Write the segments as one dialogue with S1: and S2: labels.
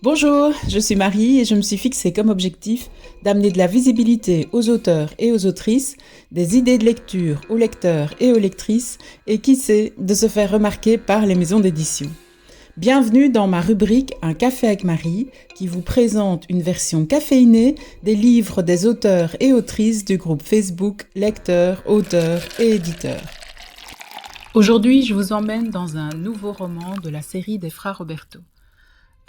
S1: Bonjour, je suis Marie et je me suis fixé comme objectif d'amener de la visibilité aux auteurs et aux autrices, des idées de lecture aux lecteurs et aux lectrices et qui sait, de se faire remarquer par les maisons d'édition. Bienvenue dans ma rubrique Un café avec Marie qui vous présente une version caféinée des livres des auteurs et autrices du groupe Facebook Lecteurs, auteurs et éditeurs. Aujourd'hui, je vous emmène dans un nouveau roman de la série des frères Roberto.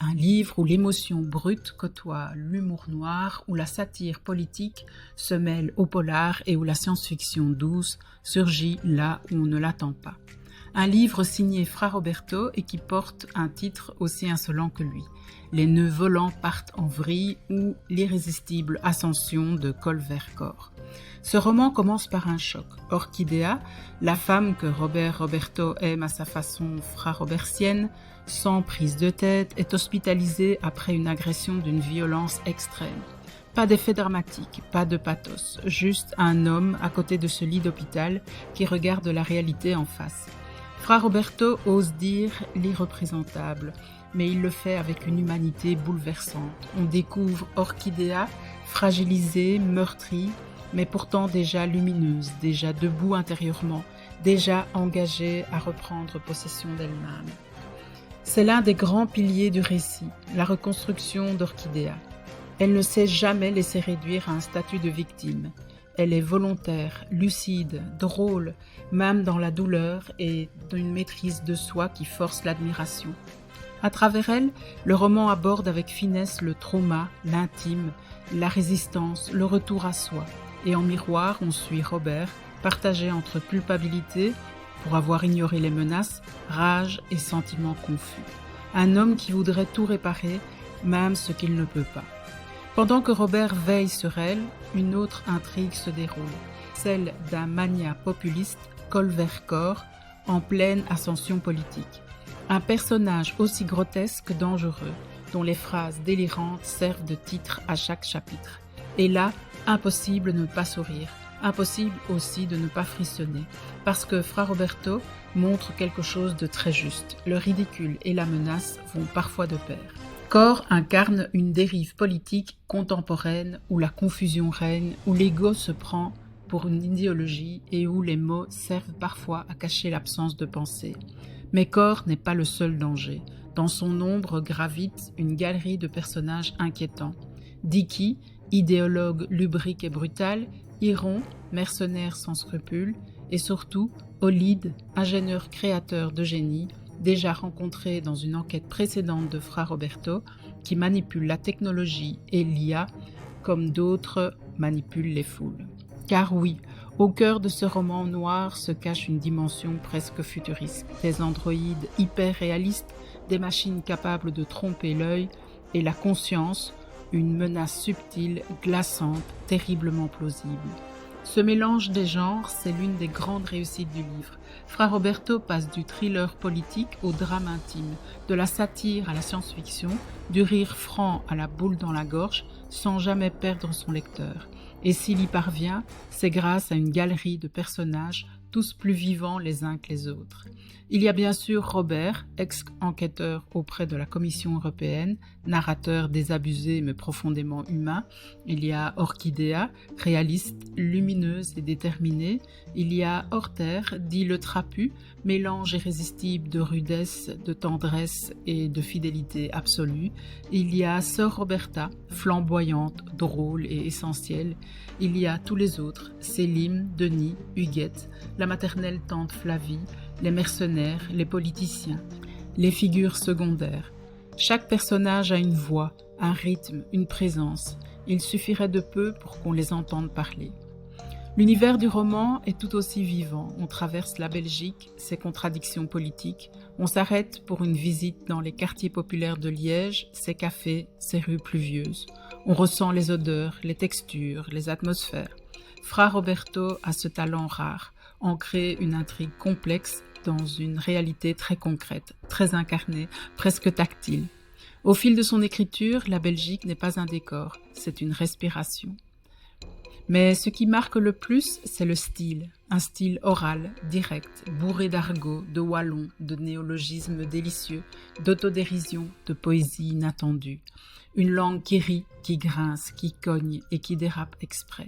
S1: Un livre où l'émotion brute côtoie l'humour noir, où la satire politique se mêle au polar et où la science-fiction douce surgit là où on ne l'attend pas. Un livre signé Fra Roberto et qui porte un titre aussi insolent que lui. Les nœuds volants partent en vrille ou l'irrésistible ascension de col vers corps. Ce roman commence par un choc. Orchidea, la femme que Robert Roberto aime à sa façon fra-robertienne, sans prise de tête, est hospitalisée après une agression d'une violence extrême. Pas d'effet dramatique, pas de pathos, juste un homme à côté de ce lit d'hôpital qui regarde la réalité en face. Fra Roberto ose dire l'irreprésentable, mais il le fait avec une humanité bouleversante. On découvre Orchidea, fragilisée, meurtrie, mais pourtant déjà lumineuse, déjà debout intérieurement, déjà engagée à reprendre possession d'elle-même. C'est l'un des grands piliers du récit, la reconstruction d'Orchidea. Elle ne s'est jamais laissée réduire à un statut de victime. Elle est volontaire, lucide, drôle, même dans la douleur et d'une maîtrise de soi qui force l'admiration. À travers elle, le roman aborde avec finesse le trauma, l'intime, la résistance, le retour à soi. Et en miroir, on suit Robert, partagé entre culpabilité, pour avoir ignoré les menaces, rage et sentiments confus. Un homme qui voudrait tout réparer, même ce qu'il ne peut pas. Pendant que Robert veille sur elle, une autre intrigue se déroule, celle d'un magnat populiste, col vers corps, en pleine ascension politique. Un personnage aussi grotesque que dangereux, dont les phrases délirantes servent de titre à chaque chapitre. Et là, impossible de ne pas sourire, impossible aussi de ne pas frissonner, parce que Fra Roberto montre quelque chose de très juste. Le ridicule et la menace vont parfois de pair. Corps incarne une dérive politique contemporaine où la confusion règne, où l'ego se prend pour une idéologie et où les mots servent parfois à cacher l'absence de pensée. Mais Corps n'est pas le seul danger. Dans son ombre gravite une galerie de personnages inquiétants. Dicky, idéologue lubrique et brutal, Iron, mercenaire sans scrupules, et surtout Olide, ingénieur créateur de génie, déjà rencontré dans une enquête précédente de Fra Roberto, qui manipule la technologie et l'IA comme d'autres manipulent les foules. Car oui, au cœur de ce roman noir se cache une dimension presque futuriste. Des androïdes hyper réalistes, des machines capables de tromper l'œil et la conscience, une menace subtile, glaçante, terriblement plausible. Ce mélange des genres, c'est l'une des grandes réussites du livre. Fra Roberto passe du thriller politique au drame intime, de la satire à la science-fiction, du rire franc à la boule dans la gorge, sans jamais perdre son lecteur. Et s'il y parvient, c'est grâce à une galerie de personnages, tous plus vivants les uns que les autres. Il y a bien sûr Robert, ex-enquêteur auprès de la Commission européenne, narrateur désabusé mais profondément humain. Il y a Orchidea, réaliste, lumineuse et déterminée. Il y a Horter, dit le trapu, mélange irrésistible de rudesse, de tendresse et de fidélité absolue. Il y a Sœur Roberta, flamboyante, drôle et essentielle. Il y a tous les autres, Célim, Denis, Huguette, la maternelle tante Flavie, les mercenaires, les politiciens, les figures secondaires. Chaque personnage a une voix, un rythme, une présence. Il suffirait de peu pour qu'on les entende parler. L'univers du roman est tout aussi vivant. On traverse la Belgique, ses contradictions politiques. On s'arrête pour une visite dans les quartiers populaires de Liège, ses cafés, ses rues pluvieuses. On ressent les odeurs, les textures, les atmosphères. Fra Roberto a ce talent rare, ancrer une intrigue complexe dans une réalité très concrète, très incarnée, presque tactile. Au fil de son écriture, la Belgique n'est pas un décor, c'est une respiration. Mais ce qui marque le plus, c'est le style. Un style oral, direct, bourré d'argot, de wallon, de néologismes délicieux, d'autodérision, de poésie inattendue. Une langue qui rit, qui grince, qui cogne et qui dérape exprès.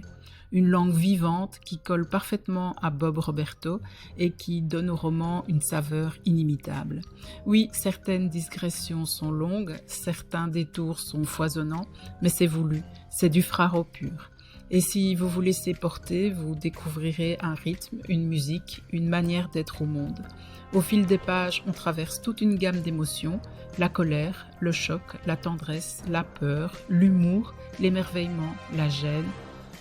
S1: Une langue vivante qui colle parfaitement à Bob Roberto et qui donne au roman une saveur inimitable. Oui, certaines digressions sont longues, certains détours sont foisonnants, mais c'est voulu, c'est du Fraro pur. Et si vous vous laissez porter, vous découvrirez un rythme, une musique, une manière d'être au monde. Au fil des pages, on traverse toute une gamme d'émotions, la colère, le choc, la tendresse, la peur, l'humour, l'émerveillement, la gêne,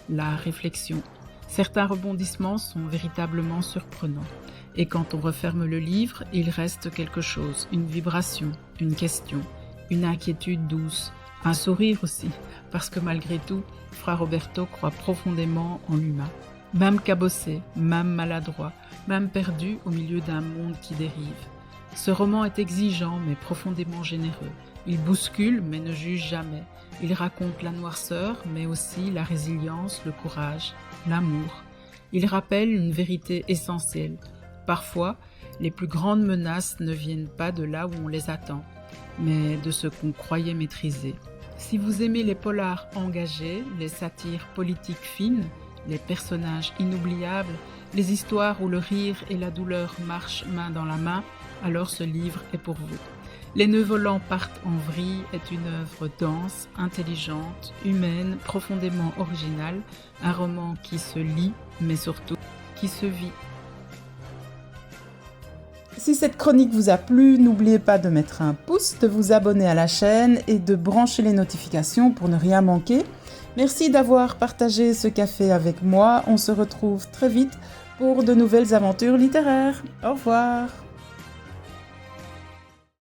S1: la réflexion. Certains rebondissements sont véritablement surprenants. Et quand on referme le livre, il reste quelque chose, une vibration, une question, une inquiétude douce, un sourire aussi, parce que malgré tout, Fra Roberto croit profondément en l'humain. Même cabossé, même maladroit, même perdu au milieu d'un monde qui dérive. Ce roman est exigeant mais profondément généreux. Il bouscule mais ne juge jamais. Il raconte la noirceur mais aussi la résilience, le courage, l'amour. Il rappelle une vérité essentielle. Parfois, les plus grandes menaces ne viennent pas de là où on les attend, mais de ce qu'on croyait maîtriser. Si vous aimez les polars engagés, les satires politiques fines, les personnages inoubliables, les histoires où le rire et la douleur marchent main dans la main, alors ce livre est pour vous. Les nœuds volants partent en vrille est une œuvre dense, intelligente, humaine, profondément originale, un roman qui se lit, mais surtout qui se vit.
S2: Si cette chronique vous a plu, n'oubliez pas de mettre un pouce, de vous abonner à la chaîne et de brancher les notifications pour ne rien manquer. Merci d'avoir partagé ce café avec moi. On se retrouve très vite pour de nouvelles aventures littéraires. Au revoir.